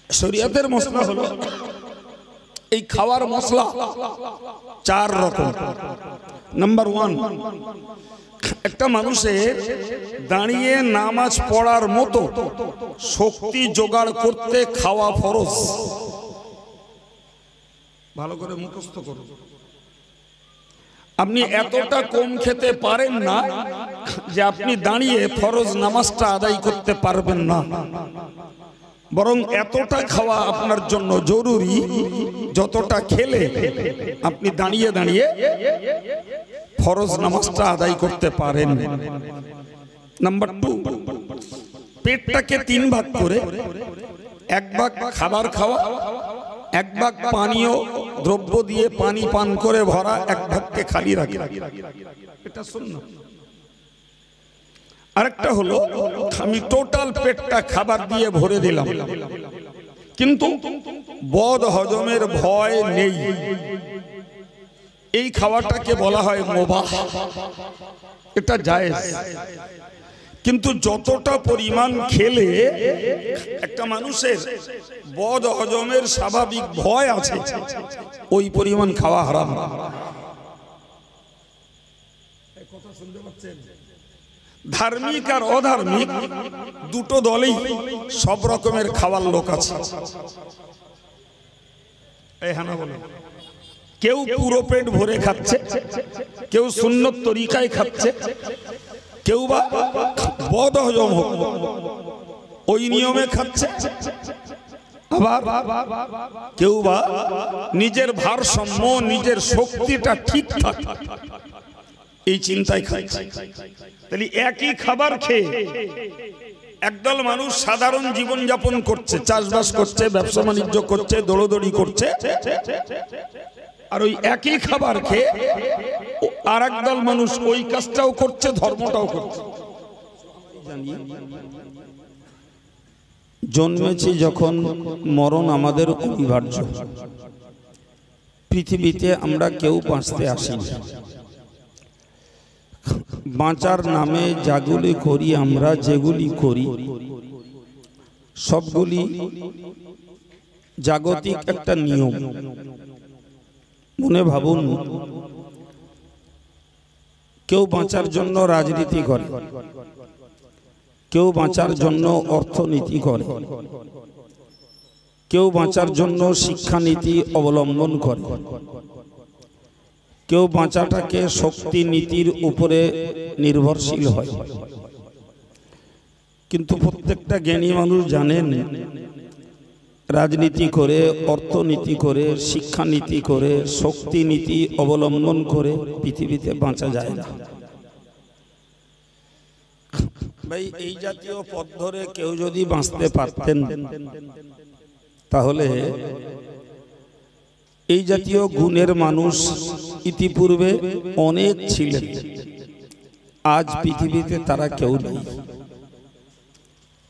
শরীয়তের মশলা হলো এই খাওয়ার মশলা 4 রকম। নাম্বার 1, একটা মানুষের দাঁড়িয়ে নামাজ পড়ার মতো শক্তি জোগাড় করতে খাওয়া ফরজ। ভালো করে মুখস্থ করুন। আপনি এতটা কম খেতে পারেন না যে আপনি দাঁড়িয়ে ফরজ নামাজটা আদায় করতে পারবেন না, বরং এতটা খাওয়া আপনার জন্য জরুরি যতটা খেলে আপনি দাঁড়িয়ে দাঁড়িয়ে ফরজ নামাজটা আদায় করতে পারেন। নাম্বার 2, পেটটাকে 3 ভাগ করে 1 ভাগ খাবার খাওয়া, 1 ভাগ পানীয় দ্রব্য দিয়ে পানি পান করে ভরা, 1 ভাগকে খালি রাখা। এটা সুন্নাত। আরেকটা হলো আমি টোটাল পেটটা খাবার দিয়ে ভরে দিলাম, কিন্তু বদ হজমের ভয় নেই। এই খাওয়াটাকে বলা হয় মুবাহ, এটা জায়েজ। কিন্তু যতটা পরিমাণ খেলে একটা মানুষের বদ হজমের স্বাভাবিক ভয় আছে, ওই পরিমাণ খাওয়া হারাম। কথা শুনতে পাচ্ছেন? ধার্মিক আর অধার্মিক দুটো দলেই সব রকমের খাওয়ার লোক আছে। কেউ পুরো পেট ভরে খাচ্ছে, কেউ সুন্নত তরিকায় খাচ্ছে, কেউ বা বদ হজম হোক ওই নিয়মে খাচ্ছে, আবার কেউ বা নিজের ভারসাম্য, নিজের শক্তিটা ঠিকঠাক এই চিন্তায় খাচ্ছে। তাহলে একই খাবার খেয়ে একদল মানুষ সাধারণ জীবন যাপন করছে, চাষবাস করছে, ব্যবসা বাণিজ্য করছে, দৌড়দৌড়ি করছে, আর ওই একই খাবার খেয়ে আর একদল মানুষ ওই কাজটাও করছে, ধর্মটাও করছে। জন্মেছি যখন, মরণ আমাদের অনিবার্য। পৃথিবীতে আমরা কেউ বাঁচতে আসিনি। বাঁচার নামে যাগুলি করি আমরা, যেগুলি করি সবগুলি জাগতিক একটা নিয়ম। মনে ভাবুন, কেউ বাঁচার জন্য রাজনীতি করে, কেউ বাঁচার জন্য অর্থনীতি করে, কেউ বাঁচার জন্য শিক্ষানীতি অবলম্বন করে, কেউ বাঁচাটাকে শক্তি নীতির উপরে নির্ভরশীল হয়। কিন্তু প্রত্যেকটা জ্ঞানী মানুষ জানেন, রাজনীতি করে, অর্থনীতি করে, শিক্ষানীতি করে, শক্তি নীতি অবলম্বন করে পৃথিবীতে বাঁচা যায় না। ভাই, এই জাতীয় পথ ধরে কেউ যদি বাঁচতে পারতেন, তাহলে এই জাতীয় গুণের মানুষ ইতিপূর্বে অনেক ছিলেন। আজ পৃথিবীতে তারা কেউ নেই,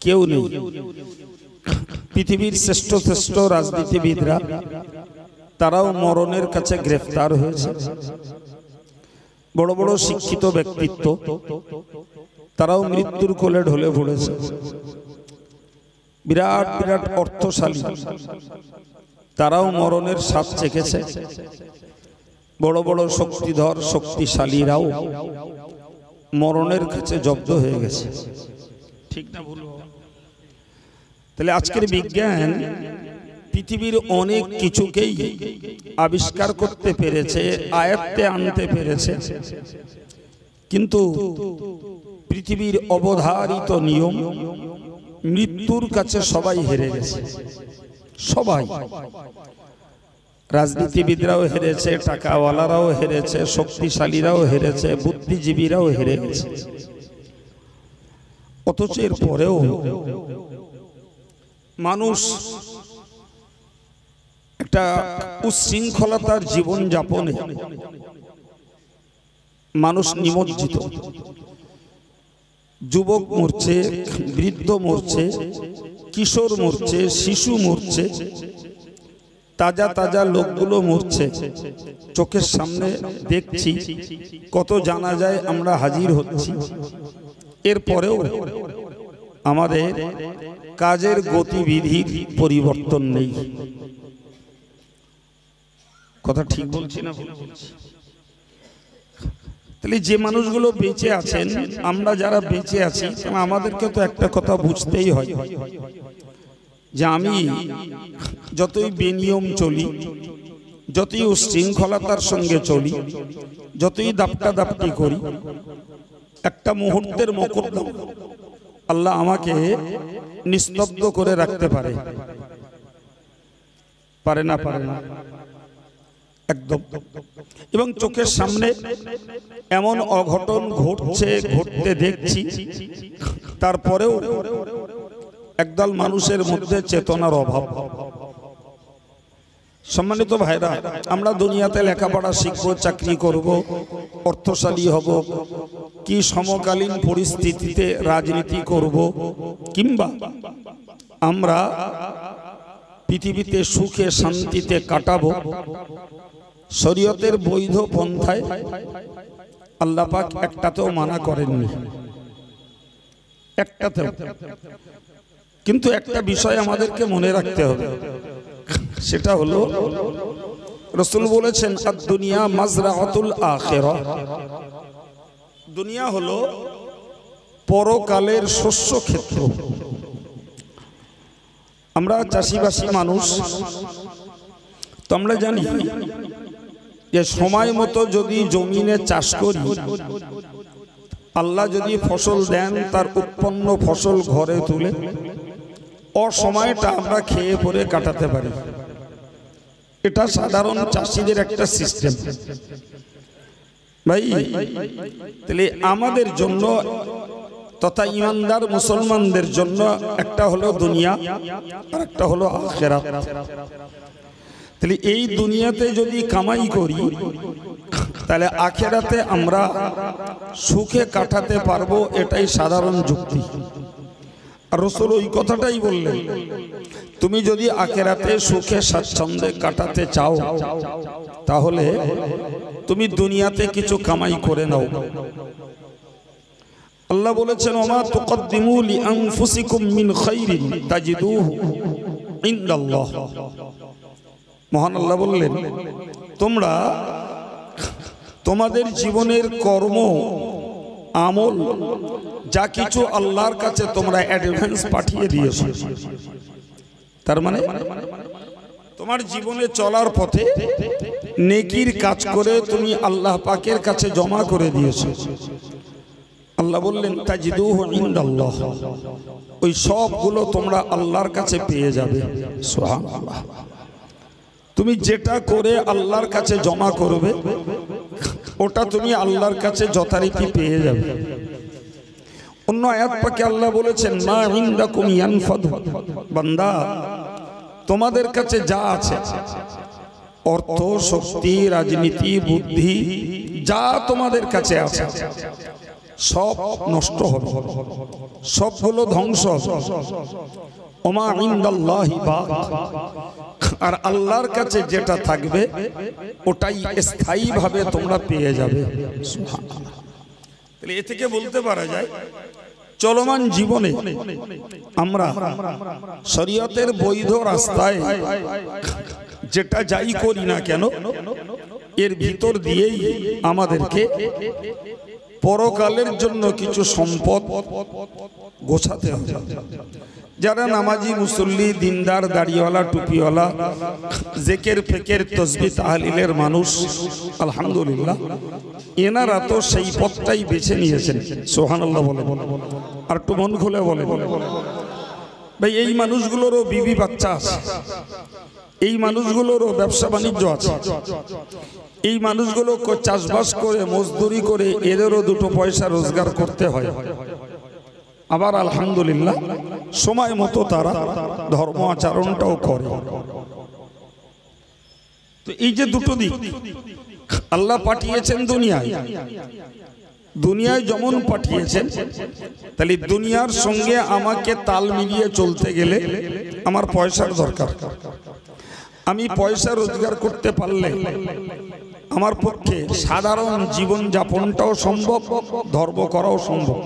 কেউ নেই। পৃথিবীর শ্রেষ্ঠ শ্রেষ্ঠ রাজনীতিবিদরা তারাও মরণের কাছে গ্রেফতার হয়েছে। বড় বড় শিক্ষিত ব্যক্তিত্ব তারাও মৃত্যুর কোলে ঢলে পড়েছে। বিরাট বিরাট অর্থশালী তারাও মরণের স্বাদ চেখেছে। বড় বড় শক্তিধর শক্তিশালীরাও মরণের কাছে জব্দ হয়ে গেছে। ঠিক না ভুল? তাহলে আজকের বিজ্ঞান পৃথিবীর অনেক কিছুকেই আবিষ্কার করতে পেরেছে, আয়ত্তে আনতে পেরেছে, কিন্তু পৃথিবীর অবধারিত নিয়ম মৃত্যুর কাছে সবাই হেরে গেছে। সবাই, রাজনীতিবিদরাও হেরেছে, টাকাওয়ালারাও হেরেছে, শক্তিশালীরাও হেরেছে, বুদ্ধিজীবীরাও হেরে গেছে। অথচ এর পরেও মানুষ একটা উচ্ছৃঙ্খলতার জীবন যাপনে মানুষ নিমজ্জিত। যুবক মরছে, বৃদ্ধ মরছে, কিশোর মরছে, শিশু মরছে, তাজা তাজা লোকগুলো মরছে। চোখের সামনে দেখছি, কত জানাজায় আমরা হাজির হচ্ছি। এরপরেও আমাদের কাজের গতিবিধির পরিবর্তন নেই। কথা ঠিক বলছি না? তাহলে যে মানুষগুলো বেঁচে আছেন, আমরা যারা বেঁচে আছি, আমাদেরকে তো একটা কথা বুঝতেই হয় যে আমি যতই বেনিয়ম চলি, যতই উশৃঙ্খলতার সঙ্গে চলি, যতই দাপটা দাপটি করি, একটা মুহূর্তের মকদ্দমা আল্লাহ আমাকে নিস্তব্ধ করে রাখতে পারে। পারে না? পারে না একদম। এবং চোখের সামনে এমন অঘটন ঘটতে দেখছি, তারপরেও একদল মানুষের মধ্যে চেতনার অভাব। সম্মানিত ভাইরা, আমরা দুনিয়াতে লেখাপড়া শিখবো, চাকরি করব, অর্থশালী হব, কি সমকালীন পরিস্থিতিতে রাজনীতি করব, কিংবা আমরা পৃথিবীতে সুখে শান্তিতে কাটাবো শরীয়তের বৈধ পন্থায়, আল্লাহ পাক একটাতেও মানা করেননি, একটাতেও। কিন্তু একটা বিষয় আমাদেরকে মনে রাখতে হবে, সেটা হলো রাসূল বলেছেন আদ-দুনিয়া মাজরাআতুল আখিরাহ। দুনিয়া হলো পরকালের শস্য ক্ষেত্র। আমরা চাষিবাসী মানুষ, তো আমরা জানি যে সময় মতো যদি জমিনে চাষ করি, আল্লাহ যদি ফসল দেন, তার উৎপন্ন ফসল ঘরে তুলে অসময়টা আমরা খেয়ে পরে কাটাতে পারি। এটা সাধারণ চাষিদের একটা সিস্টেম। ভাই, তাহলে আমাদের জন্য তথা ইমানদার মুসলমানদের জন্য একটা হলো দুনিয়া আর একটা হলো আখিরাত। তাহলে এই দুনিয়াতে যদি কামাই করি, তাহলে আখিরাতে আমরা সুখে কাটাতে পারবো, এটাই সাধারণ যুক্তি। আর রাসূল ওই কথাটাই বললেন, তুমি যদি আখিরাতে সুখে স্বাচ্ছন্দ্যে কাটাতে চাও, তাহলে তুমি দুনিয়াতে কিছু কামাই করে নাও। আল্লাহ বলেছেন, ওমা তুকদ্দিমু লিআনফুসিকুম মিন খাইরিন তাজিদুহু ইনদাল্লাহ। মহান আল্লাহ বললেন, তোমরা তোমাদের জীবনের কর্ম আমল যা কিছু আল্লাহর কাছে তোমরা অ্যাডভান্স পাঠিয়ে দিয়েছো, তার মানে তোমার জীবনে চলার পথে নেকির কাজ করে তুমি আল্লাহ পাকের কাছে জমা করে দিয়েছো। আল্লাহ বললেন তাজিদুহু ইনদাল্লাহ, ওই সবগুলো তোমরা আল্লাহর কাছে পেয়ে যাবে। সুবহানাল্লাহ। তুমি যেটা করে আল্লাহর কাছে জমা করবে, ওটা তুমি আল্লাহর কাছে যথারীতি পেয়ে যাবে। অন্য আয়াত পাকে আল্লাহ বলেছেন, মা ইনদাকুম ইয়ানফাদু। বান্দা, তোমাদের কাছে যা আছে, অর্থ, শক্তি, রাজনীতি, বুদ্ধি, যা তোমাদের কাছে আছে, সব নষ্ট হবে, সবগুলো ধ্বংস হবে। ওমা ইনদাল্লাহি বাক, আর আল্লাহর কাছে যেটা থাকবে ওটাই স্থায়ীভাবে তোমরা পেয়ে যাবে। তাহলে এ থেকে বলতে পারা যায়, চলমান জীবনে আমরা শরীয়তের বৈধ রাস্তায় যেটা যাই করি না কেন, এর ভিতর দিয়েই আমাদেরকে পরকালের জন্য কিছু সম্পদ গোছাতে হবে। যারা নামাজি, মুসল্লি, দিনদার, দাড়িওয়ালা, টুপিওয়ালা, জেকের ফেকের তসবিহ তাহলিলের মানুষ, আলহামদুলিল্লাহ, এনারা তো সেই পথটাই বেছে নিয়েছেন। সুবহানাল্লাহ বলে, আর একটু মন খুলে বলে। ভাই, এই মানুষগুলোরও বিবি বাচ্চা আছে, এই মানুষগুলোরও ব্যবসা বাণিজ্য আছে, এই মানুষগুলো চাষবাস করে মজদুরি করে এদেরও দুটো পয়সা রোজগার করতে হয়। আবার আলহামদুলিল্লাহ সময় মতো তারা ধর্ম আচরণটাও করে। তো এই যে দুটো দিক আল্লাহ পাঠিয়েছেন দুনিয়ায়, দুনিয়ায় যেমন পাঠিয়েছেন, তাহলে দুনিয়ার সঙ্গে আমাকে তাল মিলিয়ে চলতে গেলে আমার পয়সার দরকার। আমি পয়সা রোজগার করতে পারলে আমার পক্ষে সাধারণ জীবন যাপনটাও সম্ভব, ধর্ম করাও সম্ভব।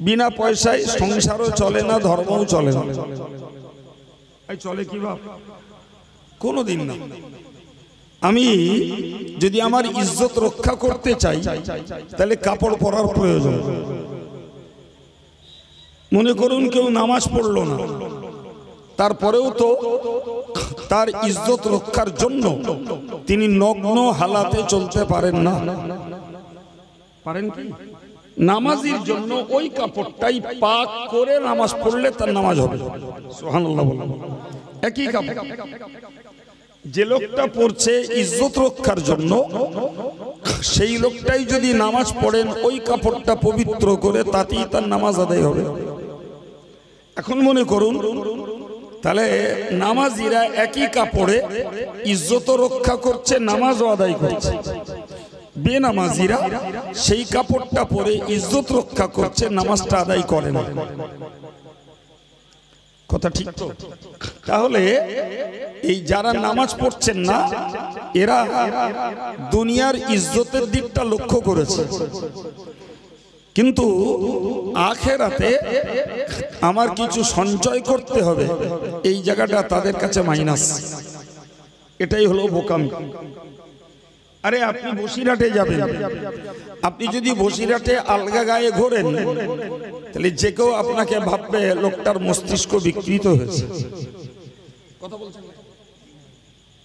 বিনা পয়সায় সংসারও চলে না, ধর্মও চলে না। চলে কি বাপ? কোনোদিন না। আমি যদি আমার ইজ্জত রক্ষা করতে চাই তাহলে কাপড় পরার প্রয়োজন। মনে করুন কেউ নামাজ পড়লো না, তারপরেও তো তার ইজ্জত রক্ষার জন্য তিনি নগ্ন হালাতে চলতে পারেন না। পারেন কি? নামাজের জন্য ওই কাপড়টাই পাক করে নামাজ পড়লে তার নামাজ হবে। সুবহানাল্লাহ বলুন। একই কাপড় যে লোকটা পড়ছে ইজ্জত রক্ষার জন্য, সেই লোকটাই যদি নামাজ পড়েন ওই কাপড়টা পবিত্র করে, তাতেই তার নামাজ আদায় হবে। এখন মনে করুন তাহলে নামাজিরা একই কাপড়ে ইজ্জত রক্ষা করছে, নামাজও আদায় করছে। বেনামাজিরা সেই কাপড়টা পরে ইজ্জত রক্ষা করছে, নামাজটা আদায় করে না। কথা ঠিক তো? তাহলে এই যারা নামাজ পড়ছেন না এরা দুনিয়ার ইজ্জতের দিকটা লক্ষ্য করেছে, কিন্তু আখেরাতে আমার কিছু সঞ্চয় করতে হবে, এই জায়গাটা তাদের কাছে মাইনাস। এটাই হলো বোকামি। আরে আপনি বসিরহাটে যাবেন, আপনি যদি বসিরহাটে আলগা গায়ে ঘোরেন তাহলে যে কেউ আপনাকে ভাববে লোকটার মস্তিষ্ক বিকৃত হয়েছে। কথা বলছেন?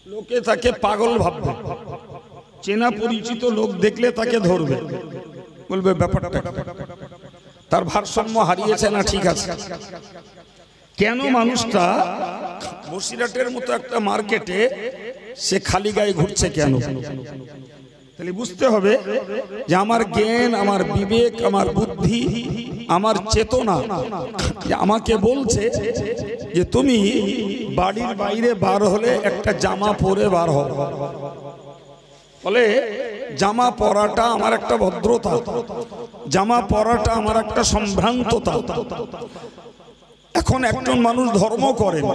লোকে তাকে পাগল ভাববে, চেনা পরিচিত লোক দেখলে তাকে ধরবে, বলবে ব্যাপারটা তার ভারসাম্য হারিয়েছে না। ঠিক আছে, কেন মানুষটা বসিরহাটের মতো একটা মার্কেটে সে খালি গায়ে ঘুরছে কেন? তাহলে বুঝতে হবে যে আমার জ্ঞান, আমার বিবেক, আমার বুদ্ধি, আমার চেতনা আমাকে বলছে যে তুমি বাড়ির বাইরে বার হলে একটা জামা পরে বার হও। বলে জামা পরাটা আমার একটা ভদ্রতা, জামা পরাটা আমার একটা সম্ভ্রান্ততা। এখন একজন মানুষ ধর্ম করেন,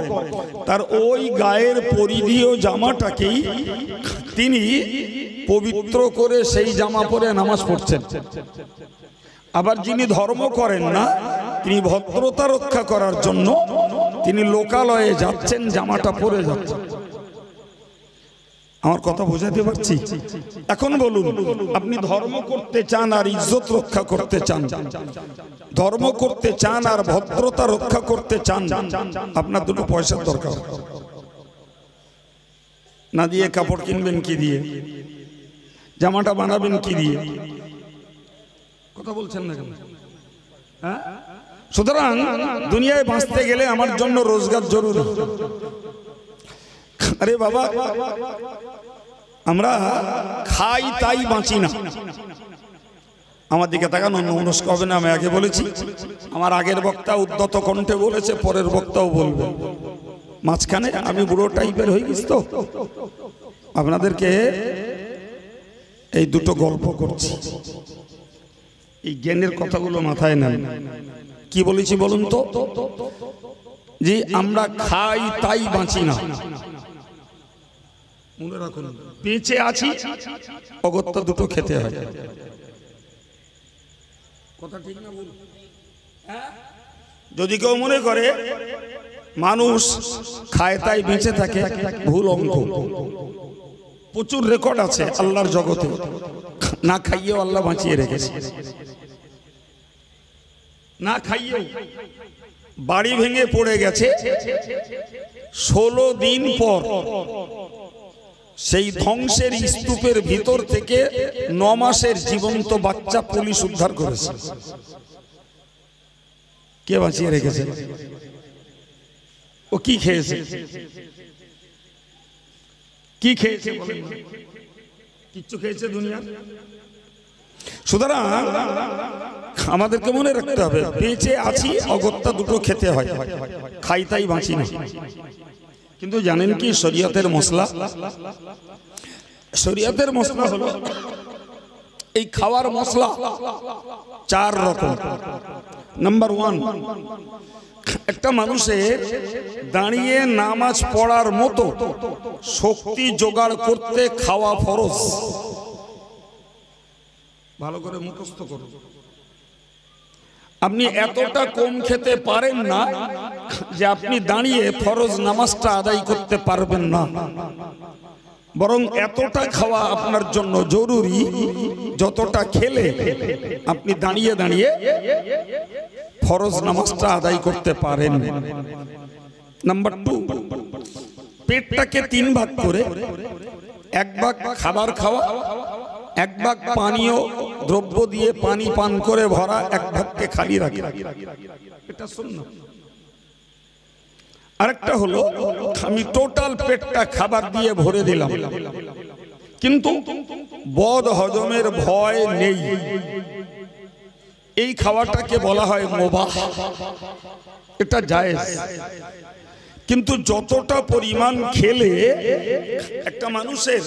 তার ওই গায়ের পরিধীয় জামাটাকেই তিনি পবিত্র করে সেই জামা পরে নামাজ পড়ছেন। আবার যিনি ধর্ম করেন না, তিনি ভদ্রতা রক্ষা করার জন্য তিনি লোকালয়ে যাচ্ছেন, জামাটা পরে যাচ্ছেন। আমার কথা বোঝাতে পারছি? এখন বলুন, আপনি ধর্ম করতে চান আর ইজ্জত রক্ষা করতে চান, ধর্ম করতে চান আর ভদ্রতা রক্ষা করতে চান, আপনার দুটো পয়সার দরকার। না দিয়ে কাপড় কিনবেন কি দিয়ে? জামাটা বানাবেন কি দিয়ে? কথা বলছেন না কেন? হ্যাঁ, সুতরাং দুনিয়ায় বাঁচতে গেলে আমার জন্য রোজগার জরুরি। আরে বাবা, আমরা খাই তাই বাঁচি না। আমার দিকে তাকান, অন্যমনস্ক হবে না। আমি আগে বলেছি, আমার আগের বক্তা উদ্যত কণ্ঠে বলেছে, পরের বক্তাও বলবে। মাঝখানে আমি বুড়ো টাইপের হয়ে গেছি, তো আপনাদেরকে এই দুটো গল্প করছি। এই জ্ঞানের কথাগুলো মাথায় নেন। কি বলেছি বলুন তো? যে আমরা খাই তাই বাঁচি না। মনে রাখুন, বেঁচে আছি অগত্যা দুটো খেতে হয়। কথা ঠিক না বলুন? যদি কেউ মনে করে মানুষ খায় তাই বেঁচে থাকে, ভুল অঙ্ক। প্রচুর রেকর্ড আছে আল্লাহর জগতে, না খাইয়েও আল্লাহ বাঁচিয়ে রেখেছে। না খাইয়েও বাড়ি ভেঙে পড়ে গেছে, 16 দিন পর সেই ধ্বংসের স্তূপের ভিতর থেকে 9 মাসের জীবন্ত বাচ্চা পুলিশ উদ্ধার করেছে। কে বাঁচিয়ে রেখেছে? ও কি খেয়েছে? কি খেয়েছে? কিচ্ছু খেয়েছে দুনিয়া? সুতরাং আমাদেরকে মনে রাখতে হবে, বেঁচে আছি অগত্যা দুটো খেতে হয়, খাই তাই বাঁচি না। কিন্তু জানেন কি শরীয়তের মশলা? শরীয়তের মশলা হলো এই খাওয়ার মশলা 4 রকম। নাম্বার 1, একটা মানুষের দাঁড়িয়ে নামাজ পড়ার মতো শক্তি জোগাড় করতে খাওয়া ফরজ। ভালো করে মুখস্থ করুন। আপনি এতটা কম খেতে পারেন না যে আপনি দাঁড়িয়ে ফরজ নামাজটা আদায় করতে পারবেন না, বরং এতটা খাওয়া আপনার জন্য জরুরি যতটা খেলে আপনি দাঁড়িয়ে দাঁড়িয়ে ফরজ নামাজটা আদায় করতে পারেন। নাম্বার 2, পেটটাকে 3 ভাগ করে 1 ভাগ খাবার খাওয়া, 1 ভাগ পানীয় দ্রব্য দিয়ে পানি পান করে ভরা, 1 ভাগকে খালি রাখা, এটা সুন্নাত। আরেকটা হলো আমি টোটাল পেটটা খাবার দিয়ে ভরে দিলাম, কিন্তু বদ হজমের ভয় নেই, এই খাওয়াটাকে বলা হয় মুবাহ, এটা জায়েজ। কিন্তু যতটা পরিমাণ খেলে একটা মানুষের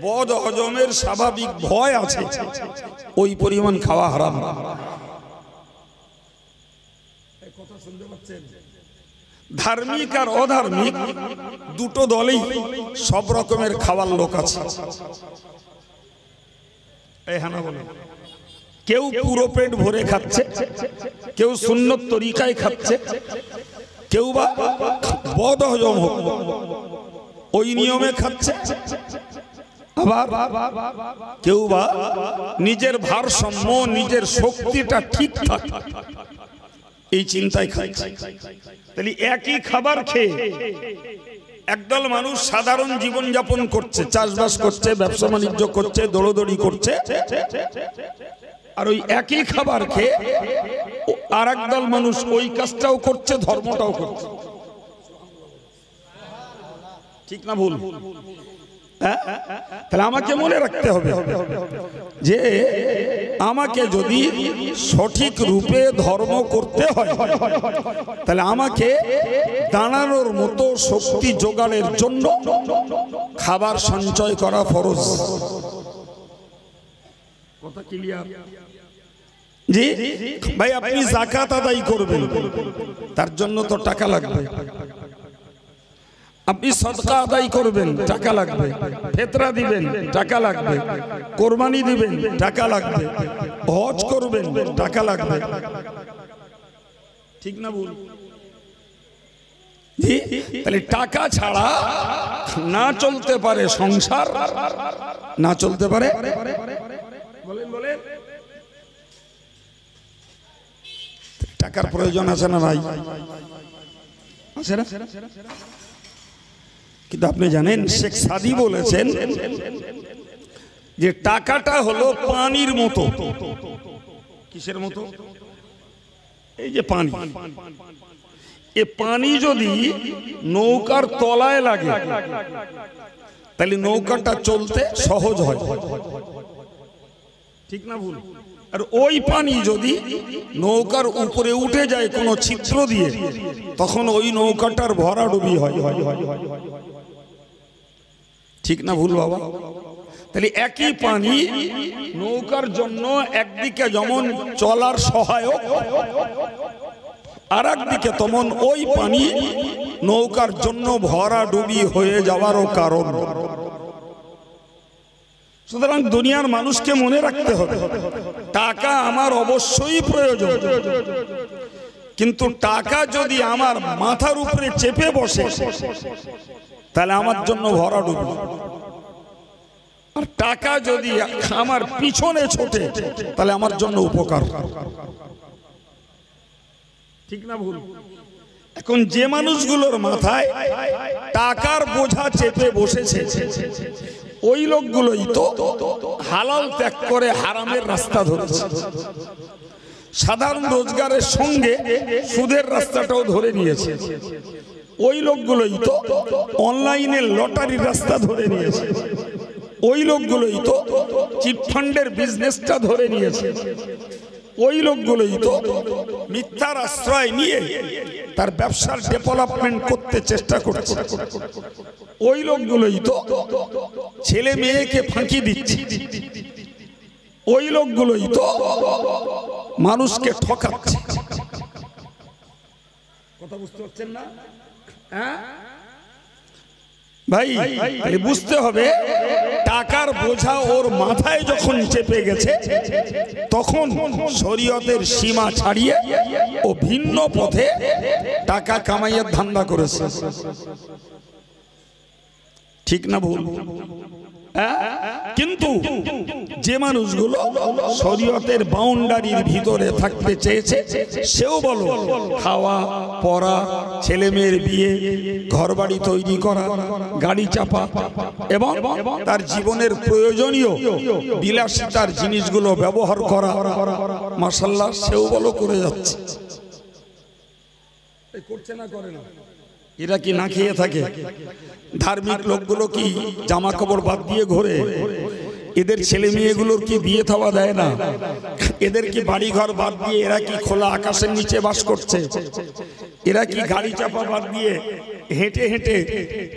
বদ হজমের স্বাভাবিক ভয় আছে, ওই পরিমাণ খাওয়া হারাম। কথা শুনতে পাচ্ছেন? ধার্মিক আর অধার্মিক দুটো দলেই সব রকমের খাওয়ার লোক আছে। কেউ পুরো পেট ভরে খাচ্ছে, কেউ সুন্নত তরিকায় খাচ্ছে, কেউ বা বদ হজম হোক ওই নিয়মে খাচ্ছে, আবার কেউ বা নিজের ভারসাম্য, নিজের শক্তিটা ঠিকঠাক এই চিন্তায় খাচ্ছে। তাহলে একই খাবার খেয়ে একদল মানুষ সাধারণ জীবন যাপন করছে, চাষবাস করছে, ব্যবসা বাণিজ্য করছে, দৌড়দৌড়ি করছে, আর ওই একই খাবার খেয়ে আর একদল মানুষ ওই কাজটাও করছে, ধর্মটাও করছে। ঠিক না ভুল? তাহলে আমাকে মনে রাখতে হবে যে আমাকে যদি সঠিক রূপে ধর্ম করতে হয় তাহলে আমাকে দাঁড়ানোর মতো শক্তি জোগাড়ের জন্য খাবার সঞ্চয় করা ফরজ। কথা ক্লিয়ার? জি ভাই, আপনি যাকাত আদায় করবেন, তার জন্য তো টাকা লাগবে। আপনি সদকা আদায় করবেন, টাকা লাগবে। ফিতরা দিবেন, টাকা লাগবে। কোরবানি দিবেন, টাকা লাগবে। হজ করবেন, টাকা লাগবে। ঠিক না ভুল? জি, তাহলে টাকা ছাড়া না চলতে পারে সংসার, না চলতে পারে। বলেন বলেন, টাকার প্রয়োজন আছে না ভাই? আছে না? কিন্তু আপনি জানেন শেখ সাদি বলেছেন যে টাকাটা হলো পানির মতো। কিসের মতো? এই যে পানি, এ পানি যদি নৌকার তলায় লাগে তাহলে নৌকাটা চলতে সহজ হয়। ঠিক না ভুল? আর ওই পানি যদি নৌকার উপরে উঠে যায় কোনো ছিদ্র দিয়ে, তখন ওই নৌকাটার ভরাডুবি হয়। ঠিক না ভুল বাবা? তাহলে একই পানি নৌকার জন্য একদিকে যেমন চলার সহায়ক, আর একদিকে তেমন ওই পানি নৌকার জন্য ভরাডুবি হয়ে যাওয়ারও কারণ। সুতরাং দুনিয়ার মানুষকে মনে রাখতে হবে টাকা আমার অবশ্যই প্রয়োজন, কিন্তু টাকা যদি আমার মাথার উপরে চেপে বসে তাহলে আমার জন্য ভরাডুবি। আর টাকা যদি আমার পিছনে ছোটে তাহলে আমার জন্য উপকার। ঠিক না ভুল? এখন যে মানুষগুলোর মাথায় টাকার বোঝা চেপে বসেছে ওই লোকগুলোই তো হালাল ত্যাগ করে হারামের রাস্তা ধরেছে। সাধারণ রোজগারের সঙ্গে সুদের রাস্তাটাও ধরে নিয়েছে। ওই লোকগুলোই তো অনলাইনে লটারির রাস্তা ধরে নিয়েছে। ওই লোকগুলোই তো চিটফান্ডের বিজনেসটা ধরে নিয়েছে। ওই লোকগুলোই তো মিথ্যার আশ্রয় নিয়ে তার ব্যবসার ডেভেলপমেন্ট করতে চেষ্টা করছে। ওই লোকগুলোই তো ছেলে মেয়েকে ফাঁকি দিচ্ছে। ওই লোকগুলোই তো মানুষকে ঠকাচ্ছে। কথা বুঝতে পারছেন না? ভাই বুঝতে হবে টাকার বোঝা ওর মাথায় যখন চেপে গেছে তখন শরীয়তের সীমা ছাড়িয়ে ও ভিন্ন পথে টাকা কামাইয়ের ধান্দা করেছে। ঠিক না ভুল? কিন্তু যে মানুষগুলো শরীয়তের বাউন্ডারির ভিতরে থাকতে চেয়েছে, সেও বলো খাওয়া পড়া, ছেলে মেয়ের বিয়ে, ঘরবাড়ি তৈরি করা, গাড়ি চাপা এবং তার জীবনের প্রয়োজনীয় বিলাসিতার জিনিসগুলো ব্যবহার করা, মাশাআল্লাহ সেও বলো করে যাচ্ছে। করছে না করে না? এরা কি না খেয়ে থাকে? ধার্মিক লোকগুলো কি জামা কাপড় বাদ দিয়ে ঘোরে? এদের ছেলে মেয়েগুলোর কি বিয়ে থাওয়া দেয় না? এদের কি বাড়ি ঘর বাদ দিয়ে এরা কি খোলা আকাশের নিচে বাস করছে? এরা কি গাড়ি চাপা বাদ দিয়ে হেঁটে হেঁটে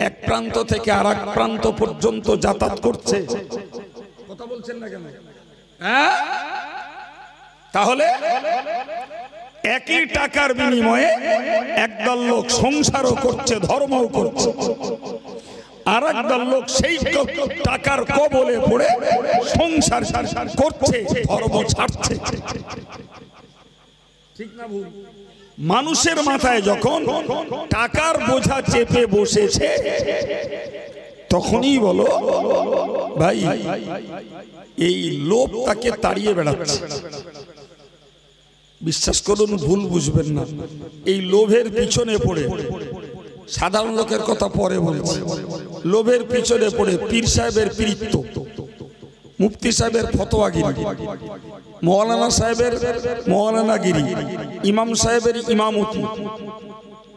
এক প্রান্ত থেকে আর এক প্রান্ত পর্যন্ত যাতায়াত করছে? কথা বলছেন না কেন? তাহলে একই টাকার বিনিময়ে একদল লোক সংসারও করছে, ধর্মও করছে, আর একদল লোক সেই টাকার কবলে পড়ে সংসার করছে, ধর্ম ছাড়ছে। ঠিক না ভুল? মানুষের মাথায় যখন টাকার বোঝা চেপে বসেছে তখনই বলো ভাই এই লোভ তাকে তাড়িয়ে বেড়াচ্ছে। বিশ্বাস করুন, ভুল বুঝবেন না। এই লোভের পিছনে পড়ে, সাধারণ লোকের কথা পরে বলছি, লোভের পিছনে পড়ে পীর সাহেবের পীরিত্ব, মুফতি সাহেবের ফতোয়াগিরি, মৌলানা সাহেবের মৌলানাগিরি, ইমাম সাহেবের ইমামতি,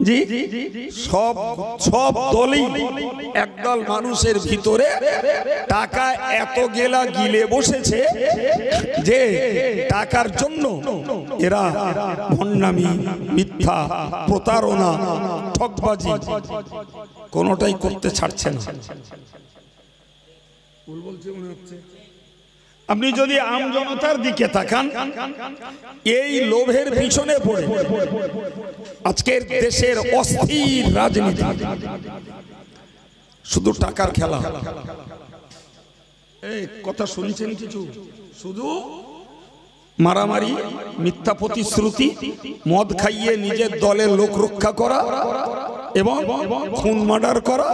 জি সব সব দলই একদল মানুষের ভিতরে টাকা এত গেলা গিলে বসেছে যে টাকার জন্য এরা ভণ্ডামি, মিথ্যা, প্রতারণা, ঠকবাজি কোনোটাই করতে ছাড়ছে না। ভুল বলছে মনে হচ্ছে। আপনি যদি আম জনতার দিকে তাকান, এই লোভের পিছনে পড়ে আজকের দেশের অস্থির রাজনীতি, শুধু টাকার খেলা। এই কথা শুনছেন কিছু? শুধু মারামারি, মিথ্যা প্রতিশ্রুতি, মদ খাইয়ে নিজের দলের লোক রক্ষা করা এবং খুন মার্ডার করা,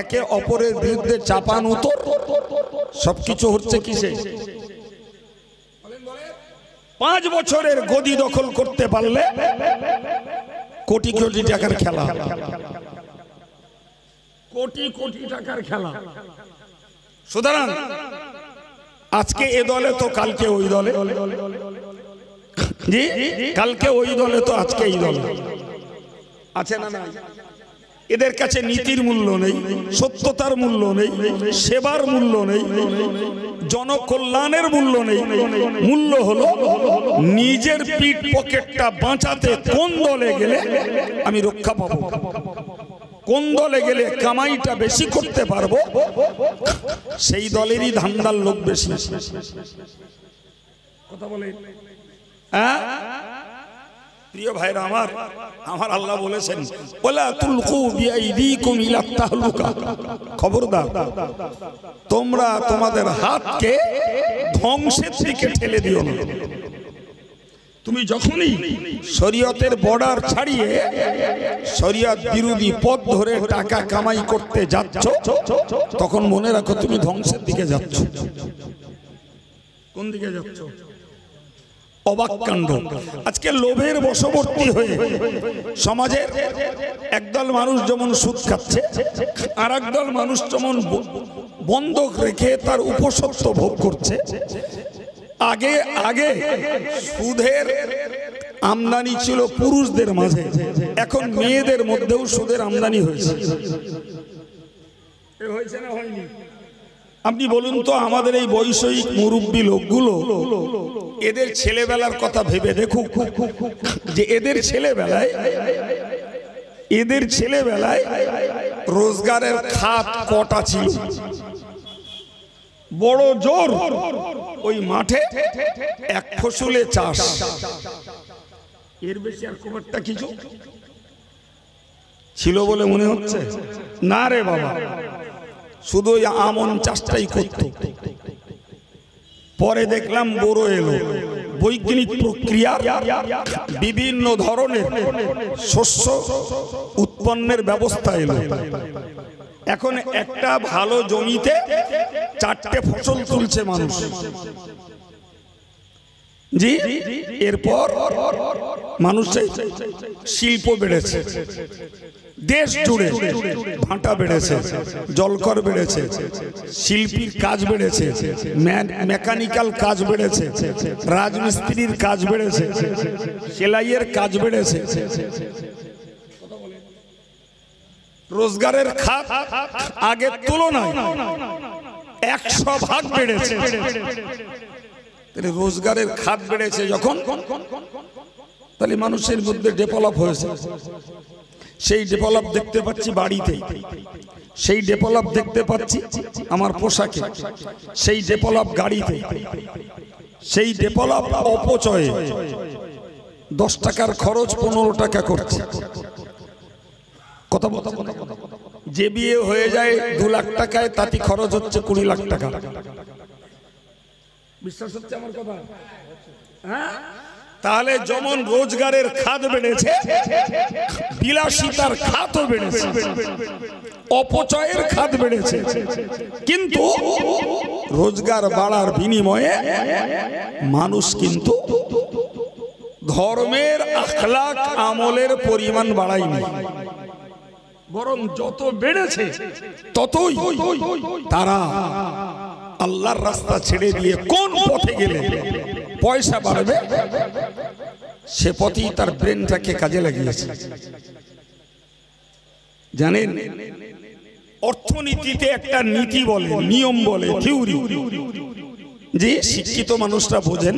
একে অপরের বিরুদ্ধে চাপান উত্তর, সবকিছু হচ্ছে কিসে? 5 বছরের গদি দখল করতে পারলে কোটি কোটি টাকার খেলা, কোটি কোটি টাকার খেলা। সুতরাং আজকে এ দলে তো কালকে ওই দলে, জি কালকে ওই দলে তো আজকে এই দলে আছে না? এদের কাছে নীতির মূল্য নেই, সত্যতার মূল্য নেই, সেবার মূল্য নেই, জনকল্যাণের মূল্য নেই। মূল্য হলো নিজের পিঠ পকেটটা বাঁচাতে কোন দলে গেলে আমি রক্ষা পাবো, কোন দলে গেলে কামাইটা বেশি করতে পারবো, সেই দলেরই ধান্দার লোক বেশি। কথা বলে প্রিয় ভাইরা আমার, আমার আল্লাহ বলেছেন ওয়ালা তুলকু বিআইদিকুম ইলা তাহলুকা, খবরদার তোমরা তোমাদের হাতকে ধ্বংসের দিকে ঠেলে দিও না। তুমি যখনই শরীয়তের বর্ডার ছাড়িয়ে শরীয়ত বিরোধী পথ ধরে টাকা কামাই করতে যাচ্ছ, তখন মনে রাখো তুমি ধ্বংসের দিকে যাচ্ছ। কোন দিকে যাচ্ছ? অবাক কাণ্ড। আজকে লোভের বশবর্তী হয়ে সমাজের একদল মানুষ যেমন সুদ খাচ্ছে, আর একদল মানুষ যেমন বন্ধক রেখে তার উপসত্ব ভোগ করছে। আগে আগে সুদের আমদানি ছিল পুরুষদের মাঝে, এখন মেয়েদের মধ্যেও সুদের আমদানি হয়েছে। হয়েছে না হয়নি? আপনি বলুন তো, আমাদের এই বৈষয়িক মুরব্বী লোকগুলো এদের ছেলেবেলার কথা ভেবে দেখুক যে এদের ছেলেবেলায় রোজগারের খাত কটা ছিল। বড় জোর ওই মাঠে এক ফসলে চাষ, এর বেশি আর খুব একটা কিছু ছিল বলে মনে হচ্ছে না রে বাবা। শুধু ওই আমন চাষটাই করত। পরে দেখলাম বড় এলো, বৈজ্ঞানিক প্রক্রিয়ার বিভিন্ন ধরনের শস্য উৎপন্নের ব্যবস্থা এলো। এখন একটা ভালো জমিতে 4টে ফসল তুলছে মানুষ। জি, এরপর মানুষের শিল্প বেড়েছে, দেশ জুড়ে ভাটা বেড়েছে, জলকর বেড়েছে, শিল্পীর কাজ বেড়েছে, মেকানিক্যাল কাজ বেড়েছে, রাজমিস্ত্রির কাজ বেড়েছে, সেলাইয়ের কাজ বেড়েছে, রোজগারের খাত আগের তুলনায় 100 ভাগ বেড়েছে। রোজগারের খাত বেড়েছে যখন, তাহলে মানুষের মধ্যে ডেভেলপ হয়েছে। সেই ডেভেলপ দেখতে পাচ্ছি বাড়িতে, সেই ডেভেলপ দেখতে পাচ্ছি আমার পোশাকে, সেই ডেভেলপ গাড়িতে, সেই ডেভেলপ অপচয়ে 10 টাকার খরচ 15 টাকা করছে। কথা বলতে যে বিয়ে হয়ে যায় 2 লাখ টাকায়, তাতে খরচ হচ্ছে 20 লাখ টাকা। বিশ্বাস হচ্ছে আমার কথা? হ্যাঁ, তাহলে যেমন রোজগারের খাত বেড়েছে, বিলাসিতার খাতও বেড়েছে, অপচয়ের খাত বেড়েছে। কিন্তু রোজগার বাড়ার বিনিময়ে মানুষ কিন্তু ধর্মের আখলাক আমলের পরিমাণ বাড়ায়নি, বরং যত বেড়েছে ততই তারা আল্লাহর রাস্তা ছেড়ে দিয়ে কোন পথে গেলে পয়সা বাড়বে সে পথেই তার ব্রেনটাকে কাজে লাগিয়েছে। জানেন, অর্থনীতিতে একটা নীতি বলে, নিয়ম বলে, থিওরি, যে শিক্ষিত মানুষরা বোঝেন,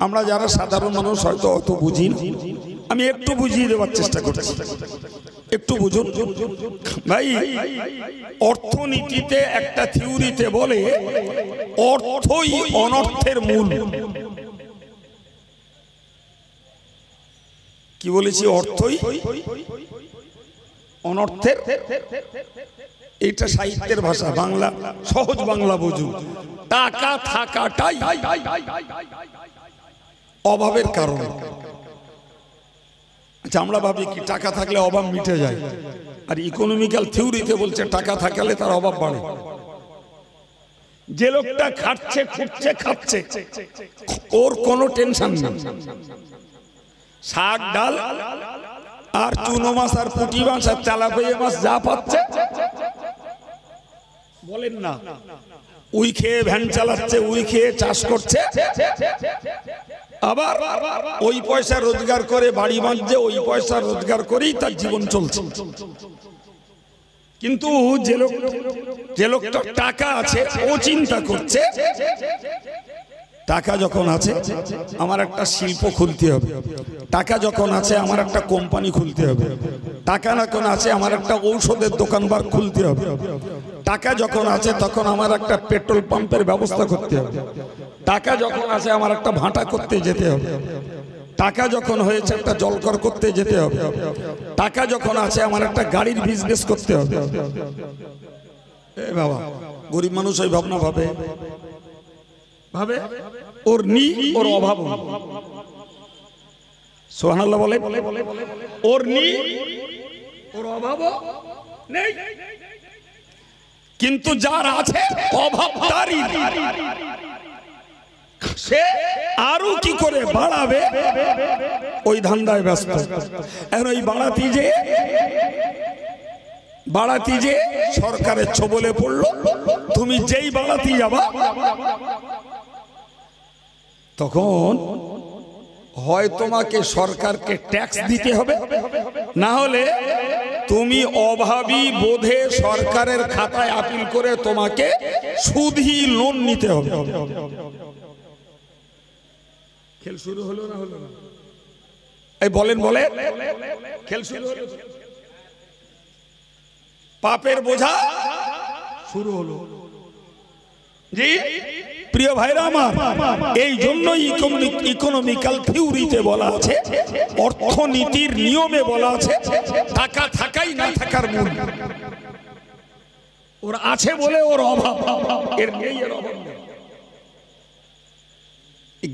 আমরা যারা সাধারণ মানুষ হয়তো অত বুঝি না। আমি একটু বুঝিয়ে দেওয়ার চেষ্টা করছি, একটু বুঝুন ভাই। অর্থনীতিতে একটা থিওরিতে বলে অর্থই অনর্থের মূল। কি বলেছি? অর্থই অনর্থের। এটা সাহিত্যের ভাষা, বাংলা সহজ বাংলা বুঝুন। টাকা থাকাটাই অভাবের কারণ। আচ্ছা, আমরা ভাবি কি টাকা থাকলে অভাব মিটে যায়, আর ইকোনমিক্যাল থিওরিতে বলছে টাকা থাকলে তার অভাব বাড়ে। যে লোকটা খাচ্ছে, খুঁজছে, খাচ্ছে, ওর কোনো টেনশন নেই। শাক ডাল আর চুনো মাছ আর পুঁটি মাছ আর তেলাপিয়া মাছ যা পাচ্ছে, বলেন না, উই খেয়ে ভ্যান চালাচ্ছে, উই খেয়ে চাষ করছে, আবার ওই পয়সা রোজগার করে বাড়ি বাঁধছে, ওই পয়সা রোজগার করেই তার জীবন চলছে। কিন্তু যে লোকটা টাকা আছে, ও চিন্তা করছে টাকা যখন আছে আমার একটা শিল্প খুলতে হবে, টাকা যখন আছে আমার একটা কোম্পানি খুলতে হবে, টাকা যখন আছে আমার একটা ঔষধের দোকানবার খুলতে হবে, টাকা যখন আছে তখন আমার একটা পেট্রোল পাম্পের ব্যবস্থা করতে হবে, টাকা যখন আছে আমার একটা ভাটা করতে যেতে হবে, টাকা যখন হয়েছে একটা জলকর করতে যেতে হবে, টাকা যখন আছে আমার একটা গাড়ির বিজনেস করতে হবে। বাবা, গরিব মানুষ ওই ভাবনা ভাবে, ওর নি ওর অভাব। সুবহানাল্লাহ বলে, ওর নি ওর অভাব নেই। কিন্তু যার আছে অভাব তারই, সে আরো কি করে বাড়াবে ওই ধান্দায় ব্যস্ত। এখন ওই বাড়াতি যে সরকারের ছোবলে পড়লো। তুমি যেই বাড়াতি যাবা তখন হয় তোমাকে সরকারকে ট্যাক্স দিতে হবে, না হলে তুমি অভাবী বোধে সরকারের খাতায় আপিল করে তোমাকে সুদী লোন নিতে হবে। খেল শুরু হলো না হলো না? এই বলেন খেল শুরু হলো, পাপের বোঝা শুরু হলো। জি প্রিয় ভাইরা আমার, এই জন্যই ইকোনমিক্যাল থিওরিতে বলা আছে, অর্থনীতির নিয়মে বলা আছে টাকা থাকাই না থাকার মূল। ওর আছে বলে ওর অভাব, এর নেই, এর অভাব নেই।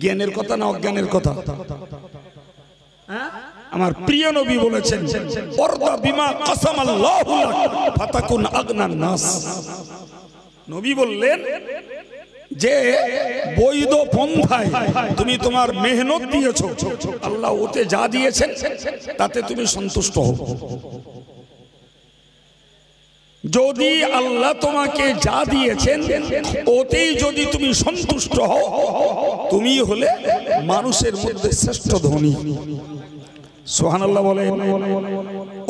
জ্ঞানের কথা না অজ্ঞানের কথা? আমার প্রিয় নবী বলেছেন, ওরদা বিমা কাসামাল্লাহু লাক ফাতাকুন আগনান নাস। নবী বললেন যে বৈধ পন্থায় তুমি তোমার মেহনত দিয়েছো, আল্লাহ ওতে যা দিয়েছেন তাতে তুমি সন্তুষ্ট হও। যদি আল্লাহ তোমাকে যা দিয়েছেন ওতেই যদি তুমি সন্তুষ্ট হও, তুমি হলে মানুষের মধ্যে শ্রেষ্ঠ ধনী। সুবহানাল্লাহ বলে,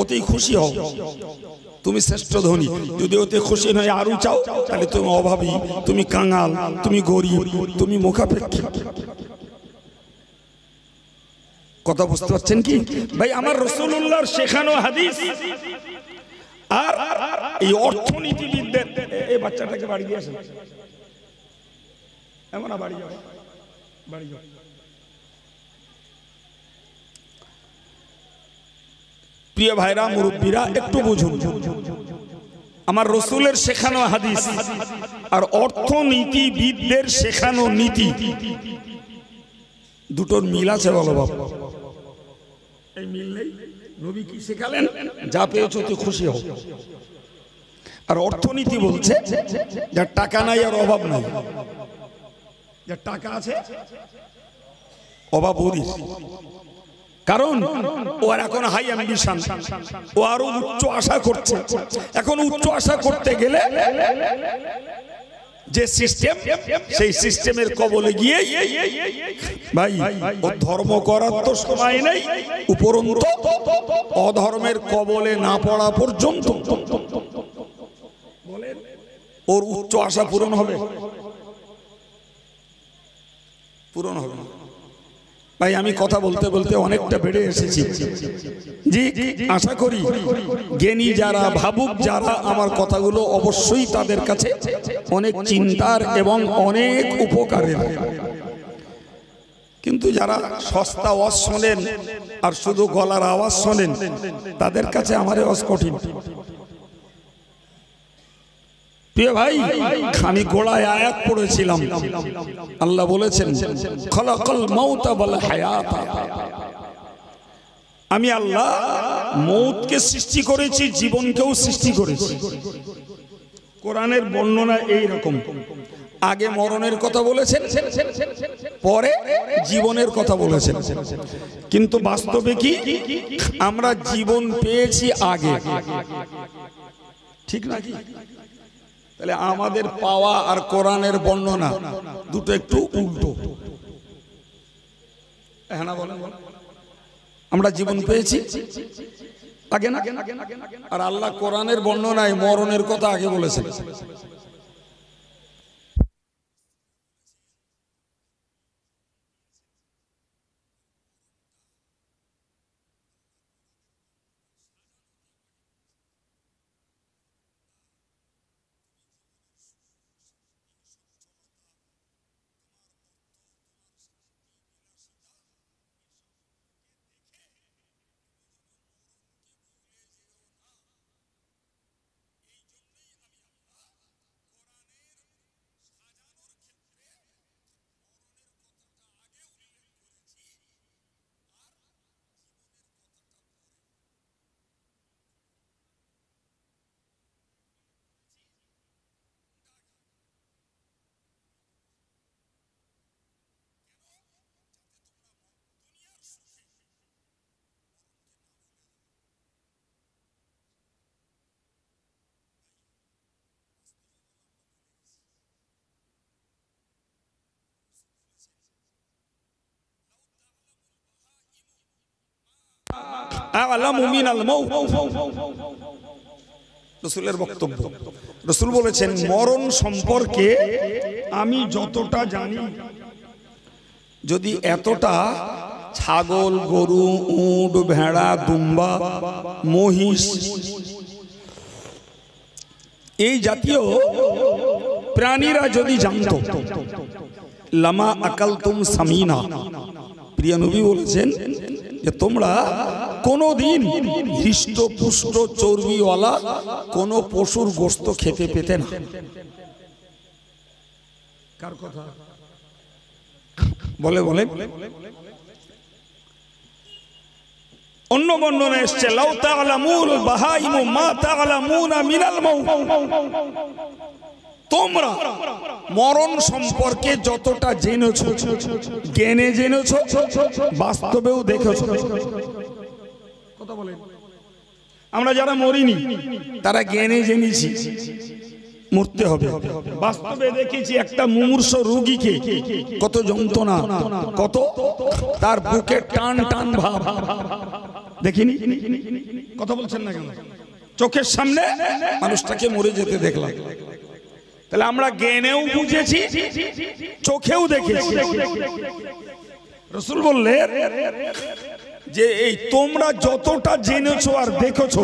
ওতেই খুশি হও, তুমি শ্রেষ্ঠ ধনী। যদি ওতে খুশি নয় আরো চাও, তাহলে তুমি অভাবী, তুমি কাঙাল, তুমি গরিব, তুমি মুখাপেক্ষী। কথা বুঝতে পারছেন কি ভাই? আমার রাসূলুল্লাহর শেখানো হাদিস আর এই অর্থনীতিবিদদের, এই বাচ্চাটাকে বাড়ি দিয়ে আসেন, এমন বাড়ি যাও, বাড়ি যাও। প্রিয় ভাইরা, মুরব্বীরা, একটু বুঝুন, আমার রাসূলের শেখানো হাদিস আর অর্থনীতিবিদদের শেখানো নীতি দুটোর মিল আছে বলো বাবা? এই মিল নেই। নবী কি শেখালেন? যা পেয়েছো তুই খুশি হও। আর অর্থনীতি বলছে যার টাকা নাই আর অভাব নাই, যার টাকা আছে অভাব ওরই। কারণ ও আর এখন হাই অ্যাম্বিশন, ও আরো উচ্চ আশা করছে। এখন উচ্চ আশা করতে গেলে যে সিস্টেম, সেই সিস্টেমের কবলে গিয়ে ভাই ও ধর্ম করার তো সময় নেই, উপরন্তু অধর্মের কবলে না পড়া পর্যন্ত ওর উচ্চ আশা পূরণ হবে? পূরণ হবে না ভাই। আমি কথা বলতে বলতে অনেকটা বেড়ে এসেছি। জি, আশা করি জ্ঞানী যারা, ভাবুক যারা, আমার কথাগুলো অবশ্যই তাদের কাছে অনেক চিন্তার এবং অনেক উপকারের। কিন্তু যারা সস্তা ওয়াজ শোনেন আর শুধু গলার আওয়াজ শোনেন, তাদের কাছে আমার আওয়াজ কঠিন। প্রিয় ভাই, আমি গোড়ায় আয়াত পড়েছিলাম, আল্লাহ বলেছেন খলাকাল মাউতা ওয়াল হায়াত। আমি আল্লাহ মৌতকে সৃষ্টি করেছি, জীবনকেও সৃষ্টি করেছি। কোরআনের বর্ণনা এই রকম, আগে মরণের কথা বলেছেন, পরে জীবনের কথা বলেছেন। কিন্তু বাস্তবে কি আমরা জীবন পেয়েছি আগে, ঠিক নাকি? তাহলে আমাদের পাওয়া আর কোরআনের বর্ণনা দুটো একটু উল্টো। হ্যাঁ না বলেন? আমরা জীবন পেয়েছি আগে না, আর আল্লাহ কোরআনের বর্ণনায় মরণের কথা আগে বলেছেন। রাসূলের বক্তব্য, রাসূল বলেছেন মরণ সম্পর্কে আমি যতটা জানি, যদি এতটা ছাগল, গরু, উট, ভেড়া, দুম্বা, মহিষ, এই জাতীয় প্রাণীরা যদি জানতো, লামা আকালতুম সামিনা। প্রিয় নবী বলেছেন যে তোমরা কোনোদিন হৃষ্টপুষ্ট চর্বিওয়ালা কোনো পশুর গোশত খেতে পেতে না। কার কথা বলে বলে অন্য বর্ণনা এসছে, লাউ তা'লামুল বাহাইমু মা তা'লামুনা মিনাল মাউত, তোমরা মরণ সম্পর্কে যতটা জেনেছো, জ্ঞানে জেনেছো, বাস্তবেও দেখেছো। কথা বলেন, আমরা যারা মরিনি তারা জ্ঞানে জেনেছি মরতে হবে, বাস্তবে দেখেছি একটা মুমূর্ষ রোগীকে কত যন্ত্রণা, কত তার বুকে টান টান ভাব দেখিনি। কথা বলছেন না কেন? চোখের সামনে মানুষটাকে মরে যেতে দেখলাম। তাহলে আমরা জ্ঞানেও বুঝেছি, চোখেও দেখেছি। রাসূল বললেন যে এই তোমরা যতটা জেনেছো আর দেখেছো,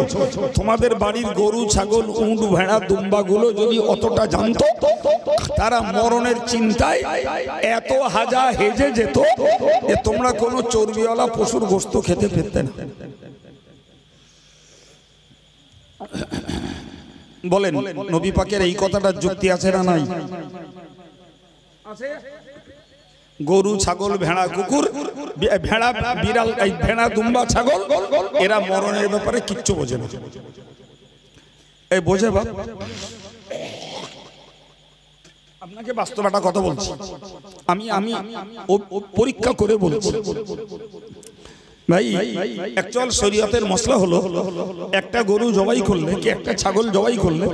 তোমাদের বাড়ির গরু ছাগল উট ভেড়া দুম্বাগুলো যদি অতটা জানতো, তারা মরণের চিন্তায় এত হাজা হেজে যেত যে তোমরা কোনো চর্বিওয়ালা পশুর গোশত খেতে পেতে না। বলেন নবী পাকের এই কথাটা যুক্তি আছে না নাই? আছে। গরু ছাগল ভেড়া কুকুর ভেড়া বিড়াল ভেড়া দুম্বা ছাগল এরা মরণের ব্যাপারে কিচ্ছু বোঝে না। এই বোঝে বাপ, আপনাকে বাস্তবটা কথা বলছি, আমি আমি পরীক্ষা করে বলছি ভাই। অ্যাকচুয়াল শরীয়তের মসলা হলো একটা গরু জবাই করলে কি একটা ছাগল জবাই করলে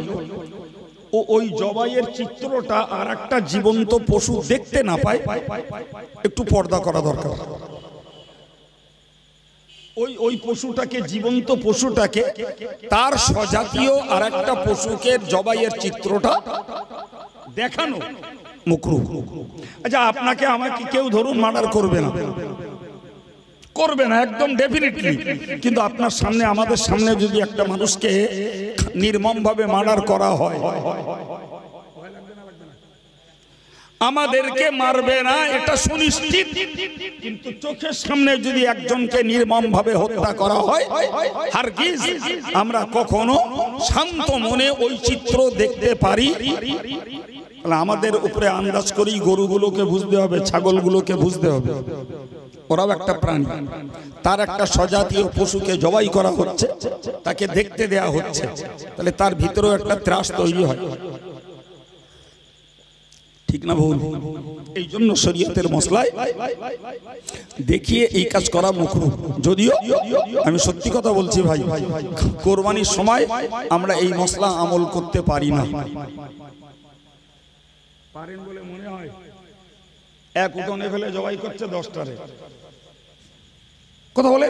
ওই জবাইয়ের চিত্রটা আর একটা জীবন্ত পশু দেখতে না পায়, একটু পর্দা করা দরকার। ওই পশুটাকে, জীবন্ত পশুটাকে তার স্বজাতীয় আর একটা পশুকে জবাইয়ের চিত্রটা দেখানো মাকরুহ। আচ্ছা, আপনাকে আমাকে কেউ ধরুন মার্ডার করবে না, করবে না একদম ডেফিনেটলি, কিন্তু আপনার সামনে আমাদের সামনে যদি একটা মানুষকে নির্মমভাবে মার্ডার করা হয়, আমাদেরকে মারবে না এটা সুনিশ্চিত, কিন্তু চোখের সামনে যদি একজনকে নির্মমভাবে হত্যা করা হয়, হারগিজ আমরা কখনো শান্ত মনে ওই চিত্র দেখতে পারি। আমাদের উপরে আন্দাজ করেই গরুগুলোকে বুঝতে হবে, ছাগলগুলোকে বুঝতে হবে, ওরাও একটা প্রাণী, তার একটা স্বজাতীয় পশুকে জবাই করা হচ্ছে, তাকে দেখতে দেয়া হচ্ছে, তাহলে তার ভিতরেও একটা ত্রাস তৈরি হয়। ঠিক না ভুল? এই জন্য শরীয়তের মসলায় দেখিয়ে এই কাজ করা মাকরুহ। যদিও আমি সত্যি কথা বলছি ভাই, কোরবানির সময় আমরা এই মসলা আমল করতে পারি না। পারেন বলে মনে হয়, এক উঠোনে ফেলে জবাই করছে 10টারে, কথা বলে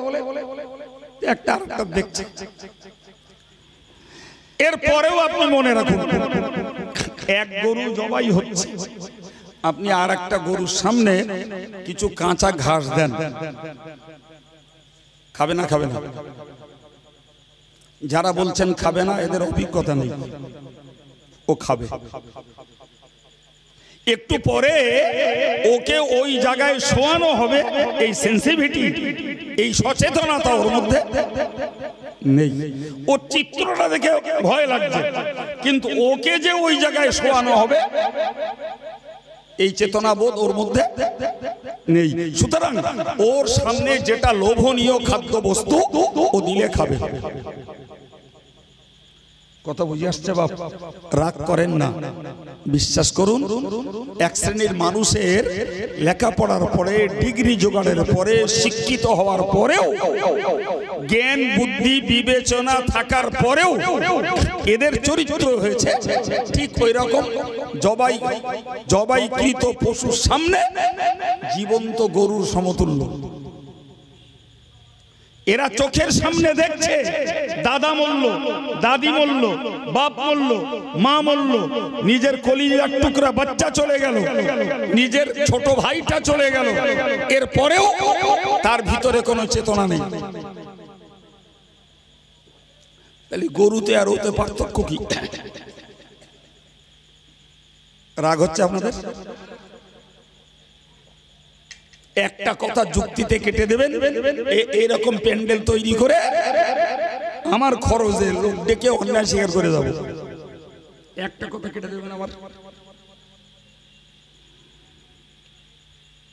একটা আরেকটা দেখছে। এরপরেও আপনি মনে রাখুন, এক গরু জবাই হচ্ছে, আপনি আর একটা গরুর সামনে কিছু কাঁচা ঘাস দেন, খাবে না? খাবে না। যারা বলছেন খাবে না, এদের অভিজ্ঞতা নেই, ও খাবে। একটু পরে ওকে ওই জায়গায় শোয়ানো হবে, এই সেন্সিটিভিটি, এই সচেতনতা ওর মধ্যে নেই। ওর চিত্রটা দেখে ভয় লাগছে, কিন্তু ওকে যে ওই জায়গায় শোয়ানো হবে এই চেতনাবোধ ওর মধ্যে নেই। সুতরাং ওর সামনে যেটা লোভনীয় খাদ্য বস্তু ও দিলে খাবে। কথা বুঝে আসছে বাপ? রাগ করেন না, বিশ্বাস করুন, এক শ্রেণীর মানুষের লেখাপড়ার পরে, ডিগ্রি জোগাড়ের পরে, শিক্ষিত হওয়ার পরেও, জ্ঞান বুদ্ধি বিবেচনা থাকার পরেও এদের চরিত্র হয়েছে ঠিক ওই রকম জবাইকৃত পশুর সামনে জীবন্ত গরুর সমতুল্য। এরা চোখের সামনে দেখছে দাদা মরল, দাদি মরল, বাপ মরল, মা মরল, নিজের কলিজার টুকরা বাচ্চা চলে গেল, নিজের ছোট ভাইটা চলে গেল, এরপরেও তার ভিতরে কোনো চেতনা নেই। তাহলে গরুতে আর ওতে পার্থক্য কি? রাগ হচ্ছে আপনাদের? একটা কথা যুক্তিতে কেটে দেবেন, এরকম প্যান্ডেল তৈরি করে আমার খরচে লোক ডেকে অন্যায় স্বীকার করে যাবো। একটা কথা কেটে দেবেন আমার।